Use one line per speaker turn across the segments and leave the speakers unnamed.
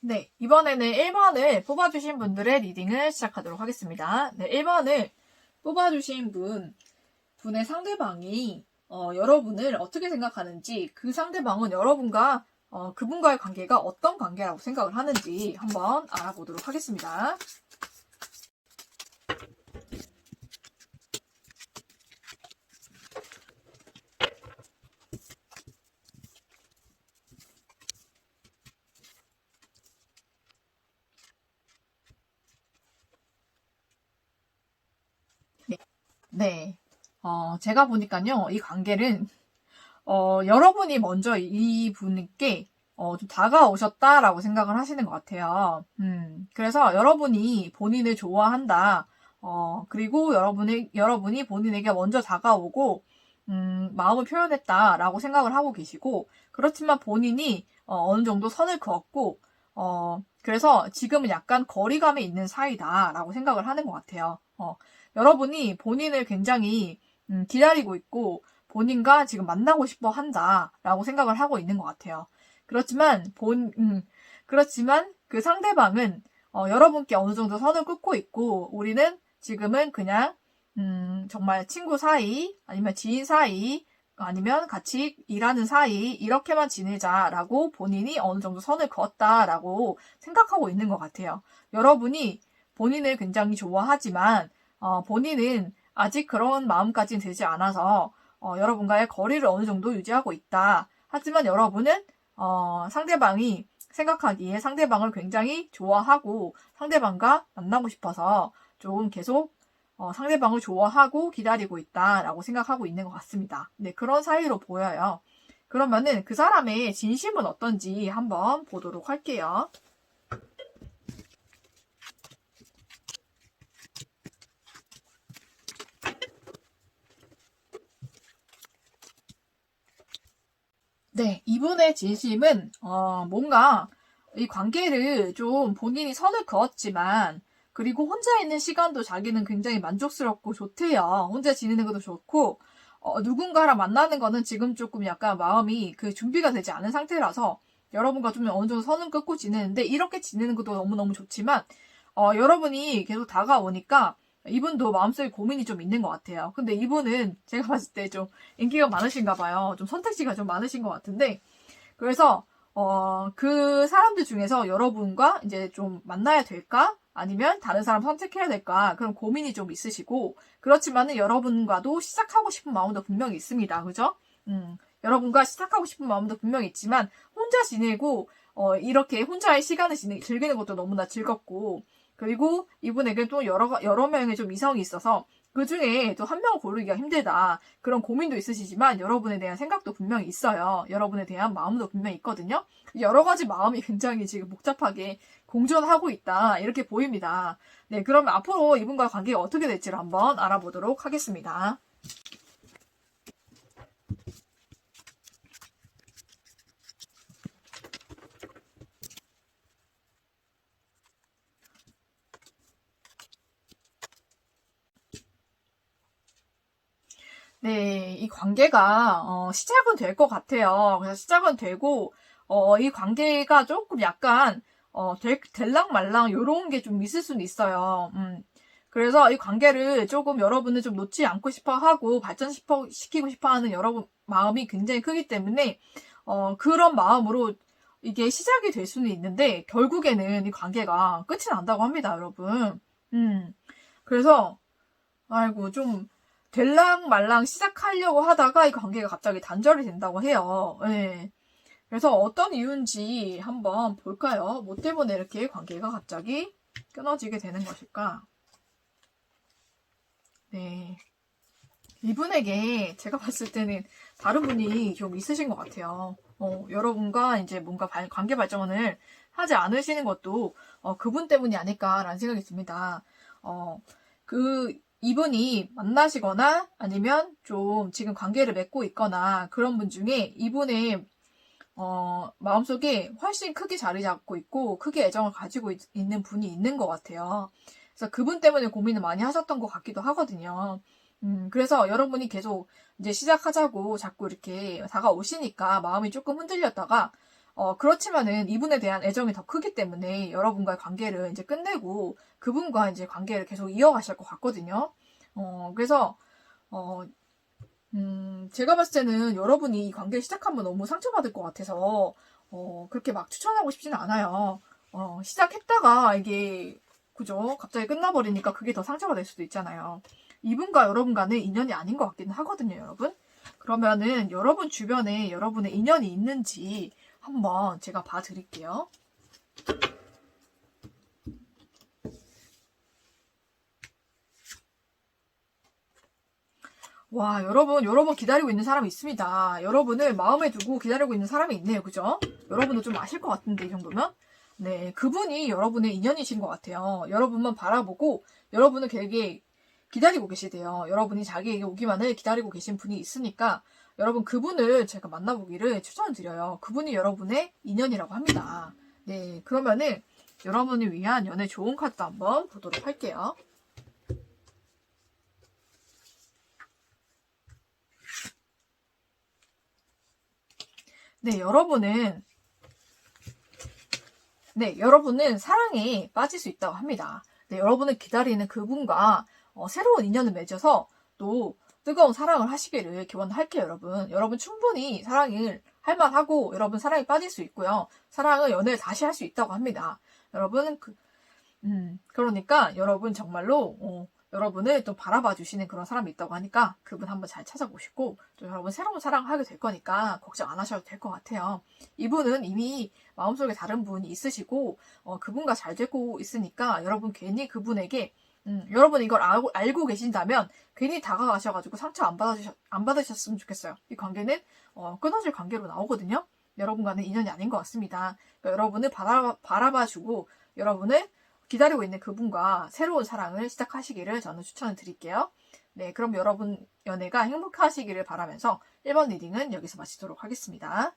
네, 이번에는 1번을 뽑아주신 분들의 리딩을 시작하도록 하겠습니다. 네, 1번을 뽑아주신 분의 상대방이 여러분을 어떻게 생각하는지, 그 상대방은 여러분과 그분과의 관계가 어떤 관계라고 생각을 하는지 한번 알아보도록 하겠습니다. 네. 제가 보니까요, 이 관계는, 여러분이 먼저 이 분께, 좀 다가오셨다라고 생각을 하시는 것 같아요. 그래서 여러분이 본인을 좋아한다. 그리고 여러분이 본인에게 먼저 다가오고, 마음을 표현했다라고 생각을 하고 계시고, 그렇지만 본인이, 어느 정도 선을 그었고, 그래서 지금은 약간 거리감이 있는 사이다라고 생각을 하는 것 같아요. 여러분이 본인을 굉장히 기다리고 있고 본인과 지금 만나고 싶어 한다라고 생각을 하고 있는 것 같아요. 그렇지만 그 상대방은 여러분께 어느 정도 선을 긋고 있고 우리는 지금은 그냥 정말 친구 사이 아니면 지인 사이 아니면 같이 일하는 사이 이렇게만 지내자라고 본인이 어느 정도 선을 그었다라고 생각하고 있는 것 같아요. 여러분이 본인을 굉장히 좋아하지만 본인은 아직 그런 마음까지는 되지 않아서 여러분과의 거리를 어느 정도 유지하고 있다. 하지만 여러분은 상대방이 생각하기에 상대방을 굉장히 좋아하고 상대방과 만나고 싶어서 좀 계속 상대방을 좋아하고 기다리고 있다라고 생각하고 있는 것 같습니다. 네, 그런 사이로 보여요. 그러면은 그 사람의 진심은 어떤지 한번 보도록 할게요. 네, 이분의 진심은 뭔가 이 관계를 좀 본인이 선을 그었지만 그리고 혼자 있는 시간도 자기는 굉장히 만족스럽고 좋대요. 혼자 지내는 것도 좋고 누군가랑 만나는 거는 지금 조금 약간 마음이 그 준비가 되지 않은 상태라서 여러분과 좀 어느 정도 선을 끊고 지내는데 이렇게 지내는 것도 너무너무 좋지만 여러분이 계속 다가오니까 이분도 마음속에 고민이 좀 있는 것 같아요. 근데 이분은 제가 봤을 때 좀 인기가 많으신가 봐요. 좀 선택지가 좀 많으신 것 같은데 그래서 그 사람들 중에서 여러분과 이제 좀 만나야 될까? 아니면 다른 사람 선택해야 될까? 그런 고민이 좀 있으시고 그렇지만은 여러분과도 시작하고 싶은 마음도 분명히 있습니다. 그죠? 여러분과 시작하고 싶은 마음도 분명히 있지만 혼자 지내고 이렇게 혼자의 시간을 즐기는 것도 너무나 즐겁고 그리고 이분에게 또 여러 명의 좀 이성이 있어서 그 중에 또 한 명을 고르기가 힘들다. 그런 고민도 있으시지만 여러분에 대한 생각도 분명히 있어요. 여러분에 대한 마음도 분명히 있거든요. 여러 가지 마음이 굉장히 지금 복잡하게 공존하고 있다. 이렇게 보입니다. 네, 그러면 앞으로 이분과 관계가 어떻게 될지를 한번 알아보도록 하겠습니다. 네, 이 관계가 시작은 될 것 같아요. 그래서 시작은 되고 이 관계가 조금 약간 될랑 말랑 요런 게 좀 있을 수는 있어요. 그래서 이 관계를 조금 여러분은 좀 놓지 않고 싶어 하고 발전시키고 싶어 하는 여러분 마음이 굉장히 크기 때문에 그런 마음으로 이게 시작이 될 수는 있는데 결국에는 이 관계가 끝이 난다고 합니다, 여러분. 그래서 아이고 좀 될랑 말랑 시작하려고 하다가 이 관계가 갑자기 단절이 된다고 해요. 예. 그래서 어떤 이유인지 한번 볼까요? 뭐 때문에 이렇게 관계가 갑자기 끊어지게 되는 것일까? 네. 이분에게 제가 봤을 때는 다른 분이 좀 있으신 것 같아요. 여러분과 이제 뭔가 관계 발전을 하지 않으시는 것도 그분 때문이 아닐까라는 생각이 듭니다. 이분이 만나시거나 아니면 좀 지금 관계를 맺고 있거나 그런 분 중에 이분의 마음속에 훨씬 크게 자리 잡고 있고 크게 애정을 가지고 있는 분이 있는 것 같아요. 그래서 그분 때문에 고민을 많이 하셨던 것 같기도 하거든요. 그래서 여러분이 계속 이제 시작하자고 자꾸 이렇게 다가오시니까 마음이 조금 흔들렸다가 그렇지만은 이분에 대한 애정이 더 크기 때문에 여러분과의 관계를 이제 끝내고 그분과 이제 관계를 계속 이어가실 것 같거든요. 그래서, 어, 제가 봤을 때는 여러분이 이 관계를 시작하면 너무 상처받을 것 같아서, 그렇게 막 추천하고 싶지는 않아요. 시작했다가 이게, 그죠? 갑자기 끝나버리니까 그게 더 상처가 될 수도 있잖아요. 이분과 여러분 간의 인연이 아닌 것 같기는 하거든요, 여러분. 그러면은 여러분 주변에 여러분의 인연이 있는지 한번 제가 봐드릴게요. 와, 여러분 기다리고 있는 사람이 있습니다. 여러분을 마음에 두고 기다리고 있는 사람이 있네요. 그죠? 여러분도 좀 아실 것 같은데, 이 정도면? 네, 그분이 여러분의 인연이신 것 같아요. 여러분만 바라보고, 여러분을 되게 기다리고 계시대요. 여러분이 자기에게 오기만을 기다리고 계신 분이 있으니까, 여러분 그분을 제가 만나보기를 추천드려요. 그분이 여러분의 인연이라고 합니다. 네, 그러면은, 여러분을 위한 연애 좋은 카드 한번 보도록 할게요. 네, 여러분은 사랑에 빠질 수 있다고 합니다. 네, 여러분을 기다리는 그분과 새로운 인연을 맺어서 또 뜨거운 사랑을 하시기를 기원할게요, 여러분. 여러분 충분히 사랑을 할 만하고 여러분 사랑에 빠질 수 있고요. 사랑을 연애를 다시 할 수 있다고 합니다. 여러분 그러니까 여러분 정말로 여러분을 또 바라봐 주시는 그런 사람이 있다고 하니까 그분 한번 잘 찾아보시고 또 여러분 새로운 사랑을 하게 될 거니까 걱정 안 하셔도 될 것 같아요. 이분은 이미 마음속에 다른 분이 있으시고 그분과 잘 되고 있으니까 여러분 괜히 그분에게 여러분 이걸 알고 계신다면 괜히 다가가셔가지고 상처 안 받으셨으면 좋겠어요. 이 관계는 끊어질 관계로 나오거든요. 여러분과는 인연이 아닌 것 같습니다. 그러니까 여러분을 바라봐주고 여러분을 기다리고 있는 그분과 새로운 사랑을 시작하시기를 저는 추천을 드릴게요. 네, 그럼 여러분 연애가 행복하시기를 바라면서 1번 리딩은 여기서 마치도록 하겠습니다.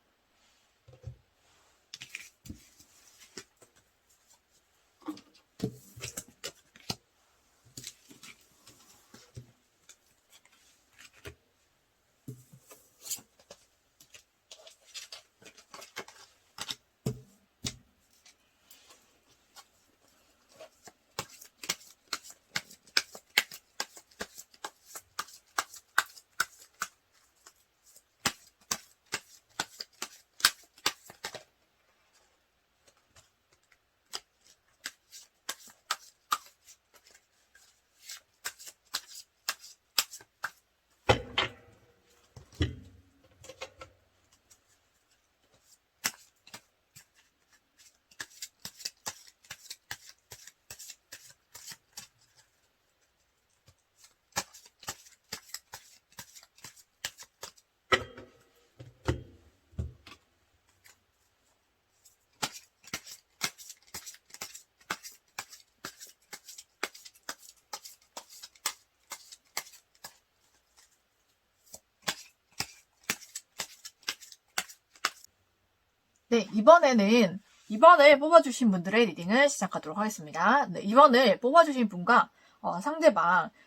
네, 이번에 뽑아주신 분들의 리딩을 시작하도록 하겠습니다. 네, 이번을 뽑아주신 분과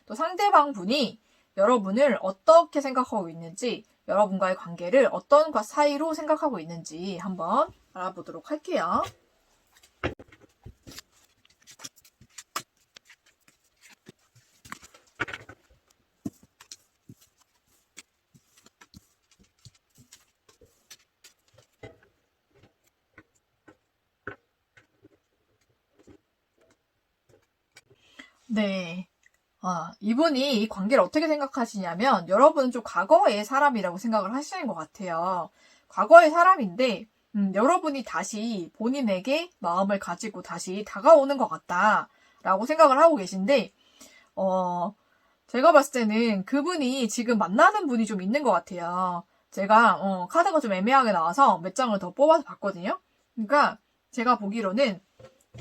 또 상대방 분이 여러분을 어떻게 생각하고 있는지, 여러분과의 관계를 어떤 사이로 생각하고 있는지 한번 알아보도록 할게요. 네. 이분이 이 관계를 어떻게 생각하시냐면, 여러분은 좀 과거의 사람이라고 생각을 하시는 것 같아요. 과거의 사람인데, 여러분이 다시 본인에게 마음을 가지고 다시 다가오는 것 같다라고 생각을 하고 계신데, 제가 봤을 때는 그분이 지금 만나는 분이 좀 있는 것 같아요. 제가, 카드가 좀 애매하게 나와서 몇 장을 더 뽑아서 봤거든요. 그러니까, 제가 보기로는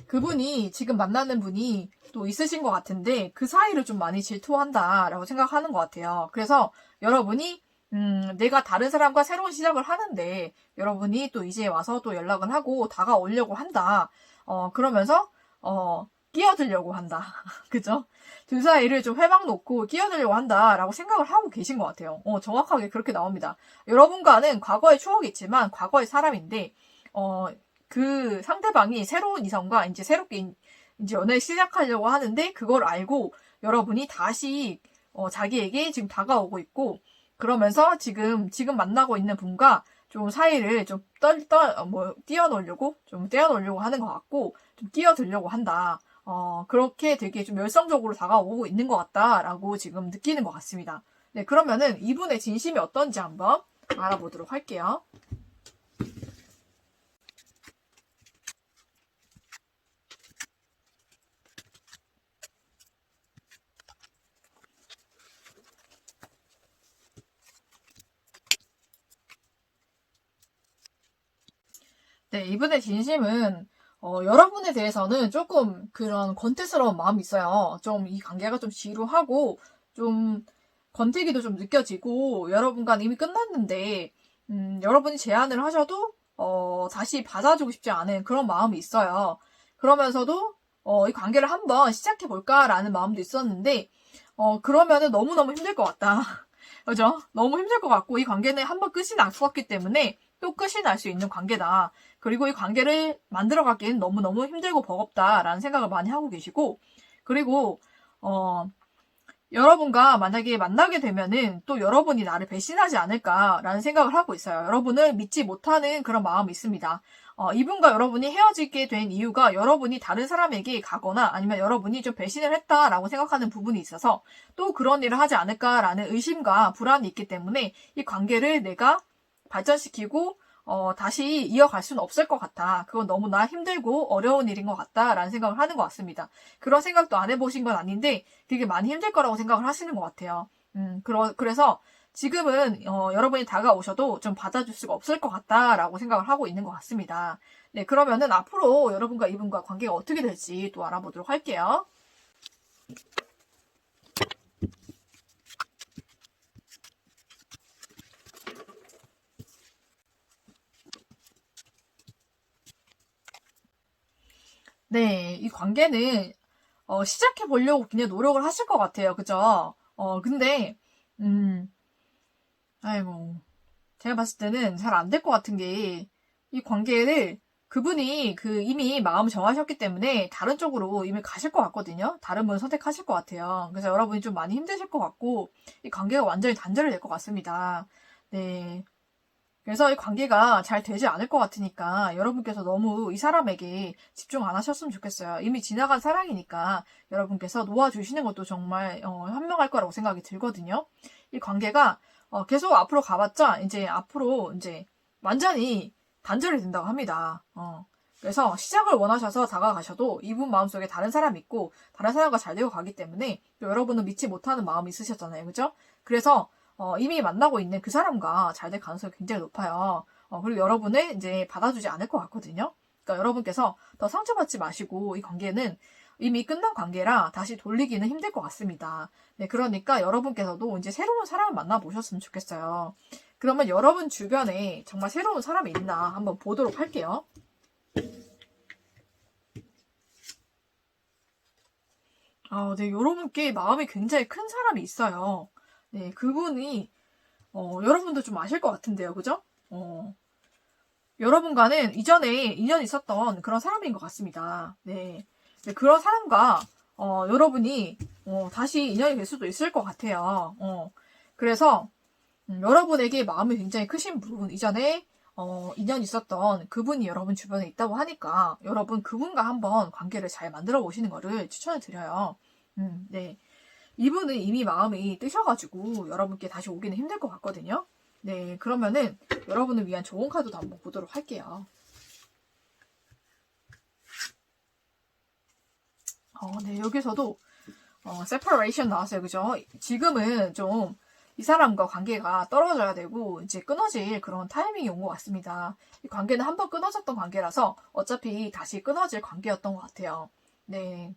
그분이 지금 만나는 분이 또 있으신 것 같은데 그 사이를 좀 많이 질투한다라고 생각하는 것 같아요. 그래서 여러분이 내가 다른 사람과 새로운 시작을 하는데 여러분이 또 이제 와서 또 연락을 하고 다가오려고 한다. 그러면서 끼어들려고 한다. 그죠? 둘 사이를 좀 회방 놓고 끼어들려고 한다라고 생각을 하고 계신 것 같아요. 정확하게 그렇게 나옵니다. 여러분과는 과거의 추억이 있지만 과거의 사람인데 그 상대방이 새로운 이성과 이제 새롭게 이제 연애를 시작하려고 하는데 그걸 알고 여러분이 다시 자기에게 지금 다가오고 있고 그러면서 지금 만나고 있는 분과 좀 사이를 좀 떼어놓으려고 하는 것 같고 좀 끼어들려고 한다. 그렇게 되게 좀 열성적으로 다가오고 있는 것 같다라고 지금 느끼는 것 같습니다. 네, 그러면은 이분의 진심이 어떤지 한번 알아보도록 할게요. 네, 이분의 진심은 여러분에 대해서는 조금 그런 권태스러운 마음이 있어요. 좀 이 관계가 좀 지루하고 좀 권태기도 좀 느껴지고 여러분과 이미 끝났는데 여러분이 제안을 하셔도 다시 받아주고 싶지 않은 그런 마음이 있어요. 그러면서도 이 관계를 한번 시작해 볼까라는 마음도 있었는데 그러면은 너무너무 힘들 것 같다. 그죠? 너무 힘들 것 같고 이 관계는 한번 끝이 났었기 때문에 또 끝이 날 수 있는 관계다. 그리고 이 관계를 만들어가기엔 너무너무 힘들고 버겁다라는 생각을 많이 하고 계시고 그리고 여러분과 만약에 만나게 되면은 또 여러분이 나를 배신하지 않을까라는 생각을 하고 있어요. 여러분을 믿지 못하는 그런 마음이 있습니다. 이분과 여러분이 헤어지게 된 이유가 여러분이 다른 사람에게 가거나 아니면 여러분이 좀 배신을 했다라고 생각하는 부분이 있어서 또 그런 일을 하지 않을까라는 의심과 불안이 있기 때문에 이 관계를 내가 발전시키고 다시 이어갈 수는 없을 것 같아. 그건 너무나 힘들고 어려운 일인 것 같다라는 생각을 하는 것 같습니다. 그런 생각도 안 해보신 건 아닌데 되게 많이 힘들 거라고 생각을 하시는 것 같아요. 그래서 지금은 여러분이 다가오셔도 좀 받아줄 수가 없을 것 같다라고 생각을 하고 있는 것 같습니다. 네, 그러면은 앞으로 여러분과 이분과 관계가 어떻게 될지 또 알아보도록 할게요. 네, 이 관계는 시작해 보려고 굉장히 노력을 하실 것 같아요. 그죠? 근데 아이고 제가 봤을 때는 잘 안 될 것 같은 게 이 관계를 그분이 이미 마음을 정하셨기 때문에 다른 쪽으로 이미 가실 것 같거든요. 다른 분을 선택하실 것 같아요. 그래서 여러분이 좀 많이 힘드실 것 같고 이 관계가 완전히 단절이 될 것 같습니다. 네. 그래서 이 관계가 잘 되지 않을 것 같으니까 여러분께서 너무 이 사람에게 집중 안 하셨으면 좋겠어요. 이미 지나간 사랑이니까 여러분께서 놓아주시는 것도 정말 현명할 거라고 생각이 들거든요. 이 관계가 계속 앞으로 가봤자 이제 앞으로 이제 완전히 단절이 된다고 합니다. 그래서 시작을 원하셔서 다가가셔도 이분 마음속에 다른 사람이 있고 다른 사람과 잘 되고 가기 때문에 또 여러분은 믿지 못하는 마음이 있으셨잖아요. 그죠? 그래서 이미 만나고 있는 그 사람과 잘 될 가능성이 굉장히 높아요. 그리고 여러분을 이제 받아주지 않을 것 같거든요. 그러니까 여러분께서 더 상처받지 마시고 이 관계는 이미 끝난 관계라 다시 돌리기는 힘들 것 같습니다. 네, 그러니까 여러분께서도 이제 새로운 사람을 만나보셨으면 좋겠어요. 그러면 여러분 주변에 정말 새로운 사람이 있나 한번 보도록 할게요. 네, 여러분께 마음이 굉장히 큰 사람이 있어요. 네, 그분이 여러분도 좀 아실 것 같은데요, 그죠? 여러분과는 이전에 인연이 있었던 그런 사람인 것 같습니다. 네, 네, 그런 사람과 여러분이 다시 인연이 될 수도 있을 것 같아요. 그래서 여러분에게 마음이 굉장히 크신 분, 이전에 인연이 있었던 그분이 여러분 주변에 있다고 하니까 여러분 그분과 한번 관계를 잘 만들어 보시는 거를 추천을 드려요. 네. 이분은 이미 마음이 뜨셔가지고 여러분께 다시 오기는 힘들 것 같거든요. 네, 그러면은 여러분을 위한 좋은 카드도 한번 보도록 할게요. 네, 여기서도 separation 나왔어요. 그죠? 지금은 좀 이 사람과 관계가 떨어져야 되고 이제 끊어질 그런 타이밍이 온 것 같습니다. 이 관계는 한번 끊어졌던 관계라서 어차피 다시 끊어질 관계였던 것 같아요. 네,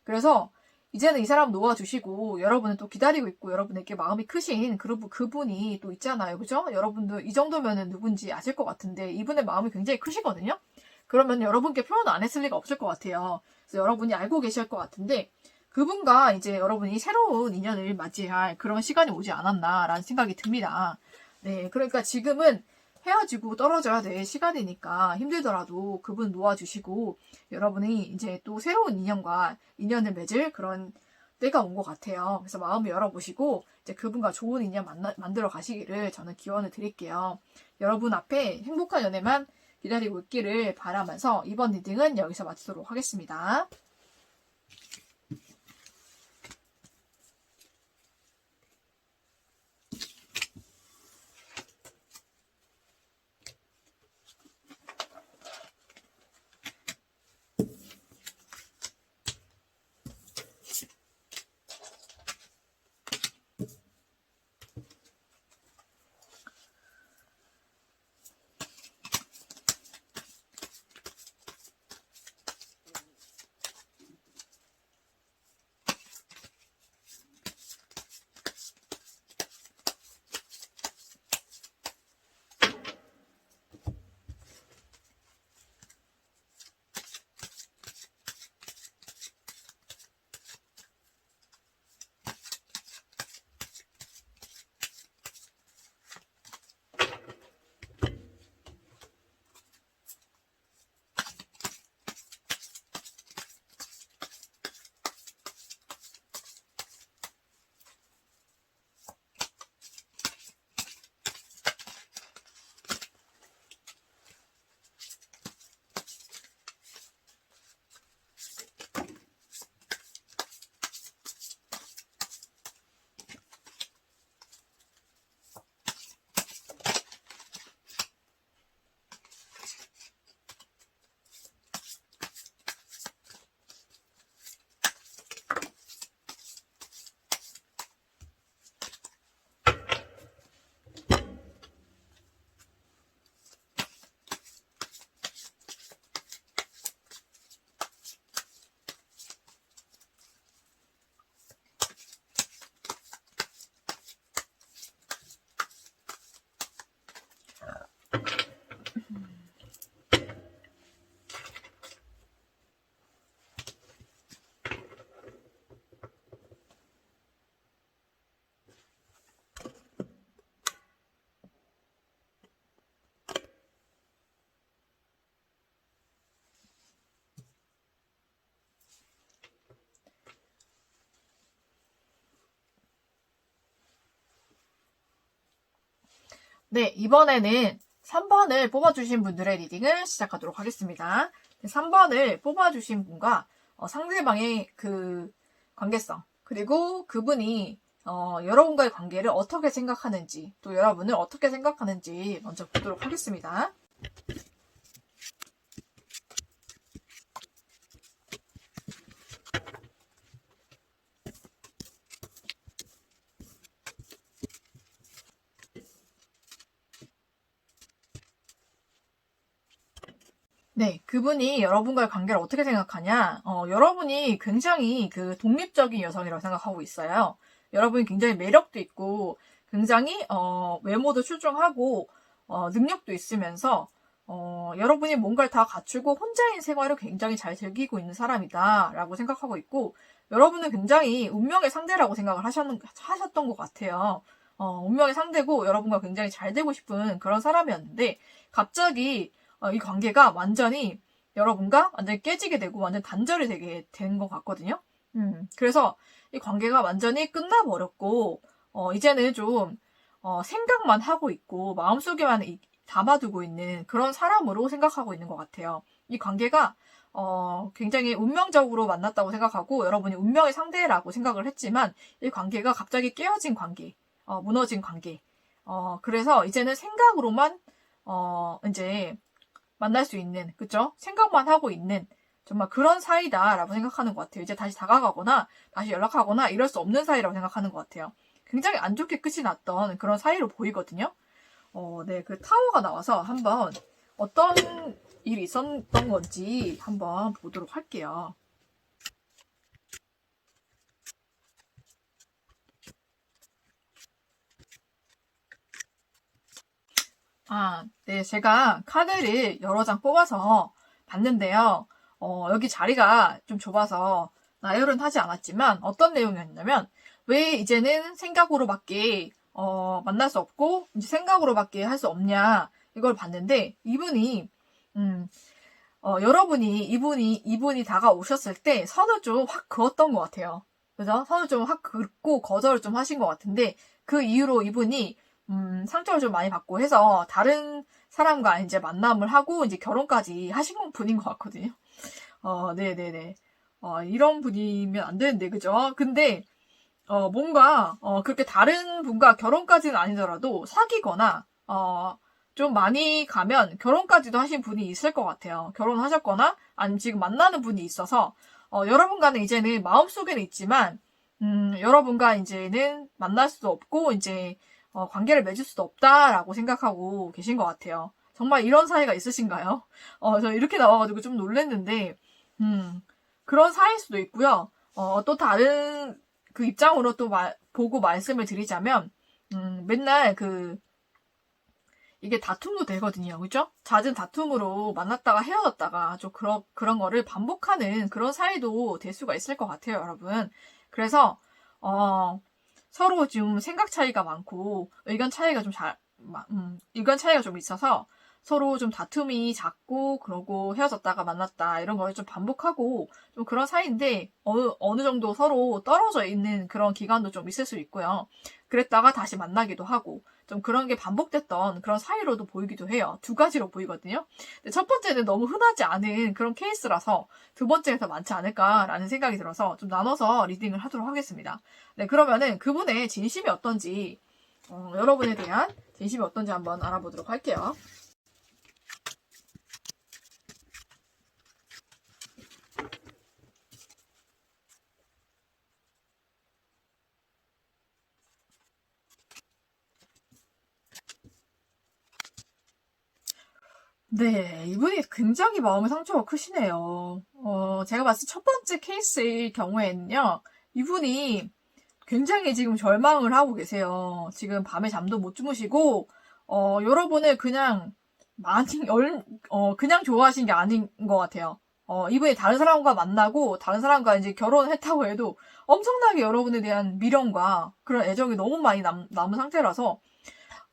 그래서 이제는 이 사람 놓아주시고 여러분은 또 기다리고 있고 여러분에게 마음이 크신 그분이 또 있잖아요. 그죠? 여러분도 이 정도면은 누군지 아실 것 같은데 이분의 마음이 굉장히 크시거든요. 그러면 여러분께 표현을 안 했을 리가 없을 것 같아요. 그래서 여러분이 알고 계실 것 같은데 그분과 이제 여러분이 새로운 인연을 맞이할 그런 시간이 오지 않았나라는 생각이 듭니다. 네, 그러니까 지금은 헤어지고 떨어져야 될 시간이니까 힘들더라도 그분 놓아주시고 여러분이 이제 또 새로운 인연을 맺을 그런 때가 온 것 같아요. 그래서 마음을 열어보시고 이제 그분과 좋은 인연 만들어 가시기를 저는 기원을 드릴게요. 여러분 앞에 행복한 연애만 기다리고 있기를 바라면서 이번 리딩은 여기서 마치도록 하겠습니다. 네, 이번에는 3번을 뽑아주신 분들의 리딩을 시작하도록 하겠습니다. 3번을 뽑아주신 분과 상대방의 그 관계성, 그리고 그분이 여러분과의 관계를 어떻게 생각하는지, 또 여러분을 어떻게 생각하는지 먼저 보도록 하겠습니다. 네, 그분이 여러분과의 관계를 어떻게 생각하냐? 여러분이 굉장히 그 독립적인 여성이라고 생각하고 있어요. 여러분이 굉장히 매력도 있고, 굉장히, 외모도 출중하고, 능력도 있으면서, 여러분이 뭔가를 다 갖추고 혼자인 생활을 굉장히 잘 즐기고 있는 사람이다라고 생각하고 있고, 여러분은 굉장히 운명의 상대라고 생각을 하셨던 것 같아요. 운명의 상대고 여러분과 굉장히 잘 되고 싶은 그런 사람이었는데, 갑자기 이 관계가 완전히 여러분과 완전히 깨지게 되고 완전 단절이 되게 된 것 같거든요. 그래서 이 관계가 완전히 끝나버렸고, 이제는 좀, 생각만 하고 있고, 마음속에만 담아두고 있는 그런 사람으로 생각하고 있는 것 같아요. 이 관계가, 굉장히 운명적으로 만났다고 생각하고, 여러분이 운명의 상대라고 생각을 했지만, 이 관계가 갑자기 깨어진 관계, 무너진 관계. 그래서 이제는 생각으로만, 이제, 만날 수 있는, 그쵸? 생각만 하고 있는 정말 그런 사이다라고 생각하는 것 같아요. 이제 다시 다가가거나 다시 연락하거나 이럴 수 없는 사이라고 생각하는 것 같아요. 굉장히 안 좋게 끝이 났던 그런 사이로 보이거든요. 네, 그 타워가 나와서 한번 어떤 일이 있었던 건지 한번 보도록 할게요. 네, 제가 카드를 여러 장 뽑아서 봤는데요. 여기 자리가 좀 좁아서 나열은 하지 않았지만 어떤 내용이었냐면 왜 이제는 생각으로밖에 만날 수 없고 이제 생각으로밖에 할 수 없냐 이걸 봤는데 여러분이 이분이 다가오셨을 때 선을 좀 확 그었던 것 같아요. 그죠? 선을 좀 확 긋고 거절을 좀 하신 것 같은데 그 이후로 이분이 상처를 좀 많이 받고 해서 다른 사람과 이제 만남을 하고 이제 결혼까지 하신 분인 것 같거든요. 네네네. 이런 분이면 안 되는데, 그죠? 근데, 뭔가, 그렇게 다른 분과 결혼까지는 아니더라도 사귀거나, 좀 많이 가면 결혼까지도 하신 분이 있을 것 같아요. 결혼하셨거나, 아니면 지금 만나는 분이 있어서, 여러분과는 이제는 마음속에는 있지만, 여러분과 이제는 만날 수도 없고, 이제, 관계를 맺을 수도 없다라고 생각하고 계신 것 같아요. 정말 이런 사이가 있으신가요? 저 이렇게 나와가지고 좀 놀랐는데, 그런 사이일 수도 있고요. 또 다른 그 입장으로 또 보고 말씀을 드리자면, 맨날 이게 다툼도 되거든요. 그죠? 잦은 다툼으로 만났다가 헤어졌다가 좀 그런 거를 반복하는 그런 사이도 될 수가 있을 것 같아요, 여러분. 그래서, 서로 좀 생각 차이가 많고, 의견 차이가 좀 있어서, 서로 좀 다툼이 잦고, 그러고 헤어졌다가 만났다, 이런 걸 좀 반복하고, 좀 그런 사이인데, 어느 정도 서로 떨어져 있는 그런 기간도 좀 있을 수 있고요. 그랬다가 다시 만나기도 하고, 좀 그런 게 반복됐던 그런 사이로도 보이기도 해요. 두 가지로 보이거든요. 근데 첫 번째는 너무 흔하지 않은 그런 케이스라서 두 번째가 더 많지 않을까라는 생각이 들어서 좀 나눠서 리딩을 하도록 하겠습니다. 네, 그러면은 그분의 진심이 어떤지, 여러분에 대한 진심이 어떤지 한번 알아보도록 할게요. 네, 이분이 굉장히 마음의 상처가 크시네요. 제가 봤을 때 첫 번째 케이스의 경우에는요, 이분이 굉장히 지금 절망을 하고 계세요. 지금 밤에 잠도 못 주무시고, 여러분을 그냥 많이, 그냥 좋아하신 게 아닌 것 같아요. 이분이 다른 사람과 만나고, 다른 사람과 이제 결혼을 했다고 해도 엄청나게 여러분에 대한 미련과 그런 애정이 너무 많이 남은 상태라서,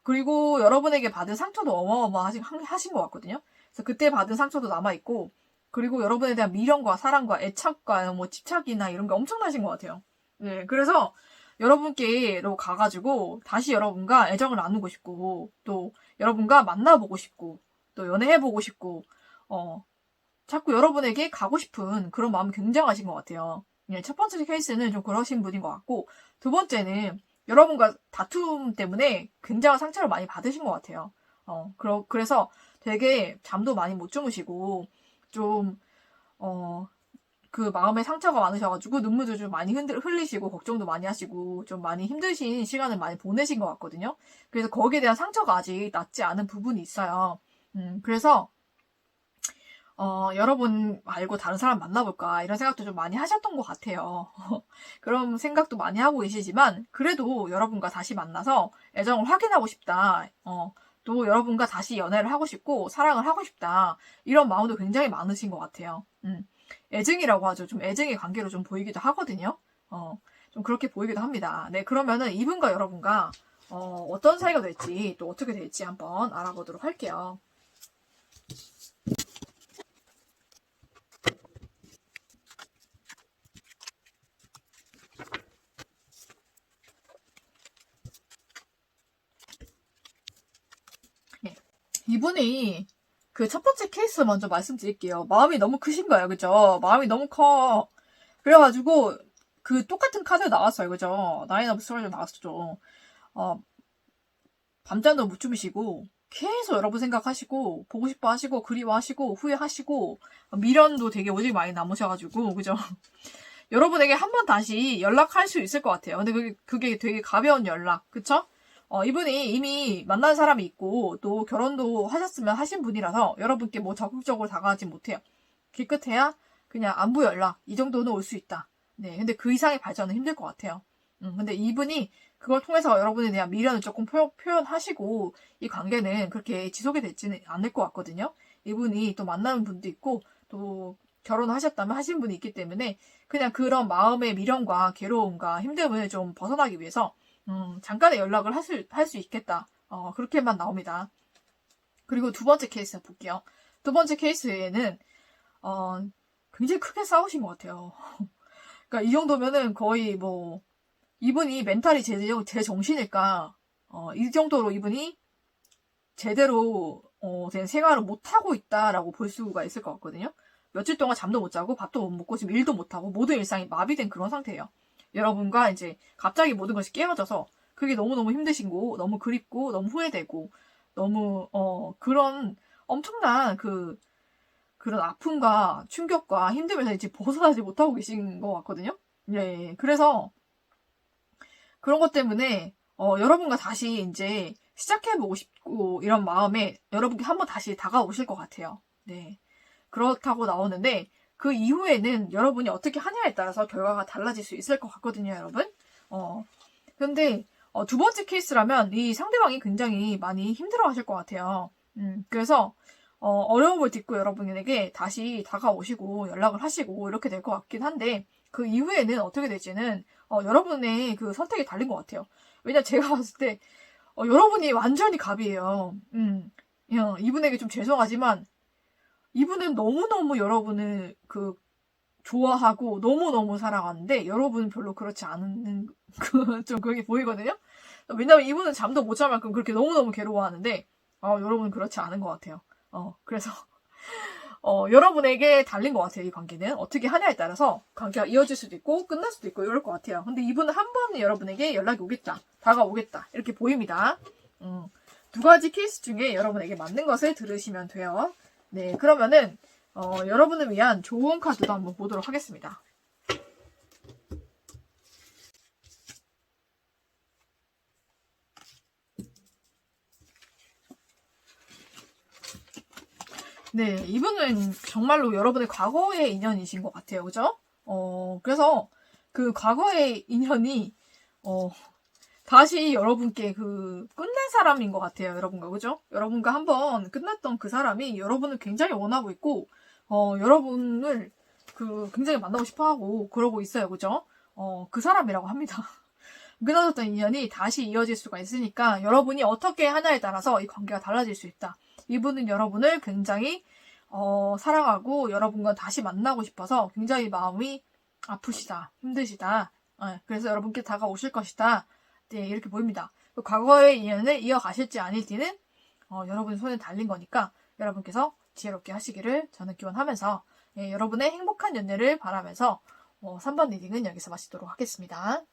그리고 여러분에게 받은 상처도 어마어마하신 것 같거든요. 그래서 그때 받은 상처도 남아있고, 그리고 여러분에 대한 미련과 사랑과 애착과 뭐 집착이나 이런 게 엄청나신 것 같아요. 네, 그래서 여러분께로 가가지고 다시 여러분과 애정을 나누고 싶고, 또 여러분과 만나보고 싶고, 또 연애해보고 싶고, 자꾸 여러분에게 가고 싶은 그런 마음이 굉장하신 것 같아요. 네, 첫 번째 케이스는 좀 그러신 분인 것 같고, 두 번째는 여러분과 다툼 때문에 굉장한 상처를 많이 받으신 것 같아요. 그래서 되게 잠도 많이 못 주무시고, 좀, 그 마음에 상처가 많으셔가지고 눈물도 좀 많이 흘리시고 걱정도 많이 하시고 좀 많이 힘드신 시간을 많이 보내신 것 같거든요. 그래서 거기에 대한 상처가 아직 낫지 않은 부분이 있어요. 그래서 여러분 말고 다른 사람 만나볼까 이런 생각도 좀 많이 하셨던 것 같아요. 그런 생각도 많이 하고 계시지만 그래도 여러분과 다시 만나서 애정을 확인하고 싶다. 또 여러분과 다시 연애를 하고 싶고 사랑을 하고 싶다. 이런 마음도 굉장히 많으신 것 같아요. 애증이라고 하죠. 좀 애증의 관계로 좀 보이기도 하거든요. 좀 그렇게 보이기도 합니다. 네, 그러면은 이분과 여러분과 어떤 사이가 될지 또 어떻게 될지 한번 알아보도록 할게요. 네. 이분이 그 첫 번째 케이스 먼저 말씀드릴게요. 마음이 너무 크신 거예요. 그죠? 마음이 너무 커. 그래가지고 그 똑같은 카드 나왔어요. 그죠? 나인 오브 스월드 나왔었죠. 밤잠도 못 주무시고 계속 여러분 생각하시고 보고 싶어 하시고 그리워하시고 후회하시고 미련도 되게 오직 많이 남으셔가지고 그죠? 여러분에게 한 번 다시 연락할 수 있을 것 같아요. 근데 그게 되게 가벼운 연락, 그쵸? 이분이 이미 만난 사람이 있고 또 결혼도 하셨으면 하신 분이라서 여러분께 뭐 적극적으로 다가가지 못해요. 기껏해야 그냥 안부 연락 이 정도는 올 수 있다. 네, 근데 그 이상의 발전은 힘들 것 같아요. 근데 이분이 그걸 통해서 여러분에 대한 미련을 조금 표현하시고 이 관계는 그렇게 지속이 되지는 않을 것 같거든요. 이분이 또 만나는 분도 있고 또 결혼하셨다면 하신 분이 있기 때문에 그냥 그런 마음의 미련과 괴로움과 힘듦을 좀 벗어나기 위해서 잠깐의 연락을 할 수 있겠다. 그렇게만 나옵니다. 그리고 두 번째 케이스 볼게요. 두 번째 케이스에는 굉장히 크게 싸우신 것 같아요. 그러니까 이 정도면은 거의 뭐 이분이 멘탈이 제 정신일까? 이 정도로 이분이 제대로 된 생활을 못 하고 있다라고 볼 수가 있을 것 같거든요. 며칠 동안 잠도 못 자고 밥도 못 먹고 지금 일도 못 하고 모든 일상이 마비된 그런 상태예요. 여러분과 이제 갑자기 모든 것이 깨어져서 그게 너무너무 힘드시고 너무 그립고 너무 후회되고 너무 그런 엄청난 그런 아픔과 충격과 힘듦에서 이제 벗어나지 못하고 계신 것 같거든요. 예, 그래서 그런 것 때문에 여러분과 다시 이제 시작해보고 싶고 이런 마음에 여러분께 한번 다시 다가오실 것 같아요. 네, 그렇다고 나오는데 그 이후에는 여러분이 어떻게 하냐에 따라서 결과가 달라질 수 있을 것 같거든요, 여러분. 근데 두 번째 케이스라면 이 상대방이 굉장히 많이 힘들어하실 것 같아요. 그래서 어려움을 딛고 여러분에게 다시 다가오시고 연락을 하시고 이렇게 될 것 같긴 한데 그 이후에는 어떻게 될지는 여러분의 그 선택이 달린 것 같아요. 왜냐면 제가 봤을 때 여러분이 완전히 갑이에요. 이분에게 좀 죄송하지만 이분은 너무너무 여러분을 좋아하고 너무너무 사랑하는데 여러분은 별로 그렇지 않은 좀 그게 보이거든요. 왜냐면 이분은 잠도 못 잘 만큼 그렇게 너무너무 괴로워하는데 여러분은 그렇지 않은 것 같아요. 그래서 여러분에게 달린 것 같아요. 이 관계는 어떻게 하냐에 따라서 관계가 이어질 수도 있고 끝날 수도 있고 이럴 것 같아요. 근데 이분은 한 번은 여러분에게 연락이 오겠다, 다가오겠다 이렇게 보입니다. 두 가지 케이스 중에 여러분에게 맞는 것을 들으시면 돼요. 네, 그러면은 여러분을 위한 좋은 카드도 한번 보도록 하겠습니다. 네, 이분은 정말로 여러분의 과거의 인연이신 것 같아요. 그죠? 그래서 그 과거의 인연이 다시 여러분께 끝난 사람인 것 같아요. 여러분과, 그죠? 여러분과 한번 끝났던 그 사람이 여러분을 굉장히 원하고 있고, 여러분을 굉장히 만나고 싶어 하고, 그러고 있어요. 그죠? 그 사람이라고 합니다. 끊어졌던 인연이 다시 이어질 수가 있으니까, 여러분이 어떻게 하냐에 따라서 이 관계가 달라질 수 있다. 이분은 여러분을 굉장히, 사랑하고, 여러분과 다시 만나고 싶어서 굉장히 마음이 아프시다. 힘드시다. 그래서 여러분께 다가오실 것이다. 네, 이렇게 보입니다. 과거의 인연을 이어가실지 아닐지는 여러분 손에 달린 거니까 여러분께서 지혜롭게 하시기를 저는 기원하면서 여러분의 행복한 연애를 바라면서 3번 리딩은 여기서 마치도록 하겠습니다.